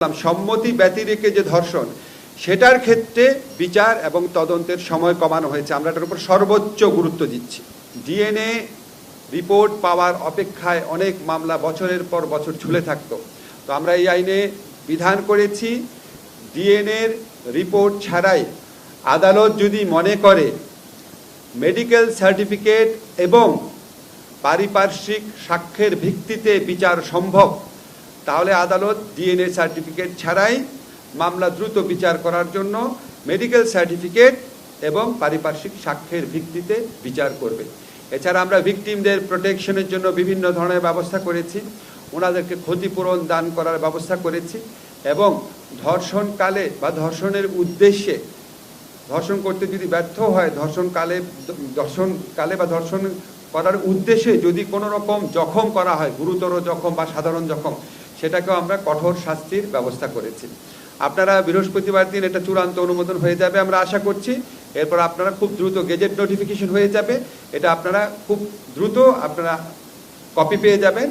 সম্মতি ব্যতিরেকে যে ধর্ষণ সেটার ক্ষেত্রে বিচার এবং তদন্তের সময় কমানো হয়েছে। আমরা এটার উপর সর্বোচ্চ গুরুত্ব দিচ্ছি। ডিএনএ রিপোর্ট পাওয়ার অপেক্ষায় অনেক মামলা বছরের পর বছর ঝুলে থাকতো। তো আমরা এই আইনে বিধান করেছি ডিএনএর রিপোর্ট ছাড়াই আদালত যদি মনে করে মেডিকেল সার্টিফিকেট এবং পারিপার্শ্বিক সাক্ষ্যের ভিত্তিতে বিচার সম্ভব, তাহলে আদালত ডিএনএ সার্টিফিকেট ছাড়াই মামলা দ্রুত বিচার করার জন্য মেডিকেল সার্টিফিকেট এবং পারিপার্শ্বিক সাক্ষ্যের ভিত্তিতে বিচার করবে। এছাড়া আমরা ভিকটিমদের প্রোটেকশনের জন্য বিভিন্ন ধরনের ব্যবস্থা করেছি, ওনাদেরকে ক্ষতিপূরণ দান করার ব্যবস্থা করেছি এবং ধর্ষণকালে বা ধর্ষণের উদ্দেশ্যে ধর্ষণ করতে যদি ব্যর্থ হয়, ধর্ষণকালে বা ধর্ষণ করার উদ্দেশ্যে যদি কোনো রকম জখম করা হয়, গুরুতর জখম বা সাধারণ জখম, সেটাকেও আমরা কঠোর শাস্তির ব্যবস্থা করেছি। আপনারা বৃহস্পতিবার দিন এটা চূড়ান্ত অনুমোদন হয়ে যাবে আমরা আশা করছি। এরপর আপনারা খুব দ্রুত গেজেট নোটিফিকেশন হয়ে যাবে, এটা আপনারা খুব দ্রুত আপনারা কপি পেয়ে যাবেন।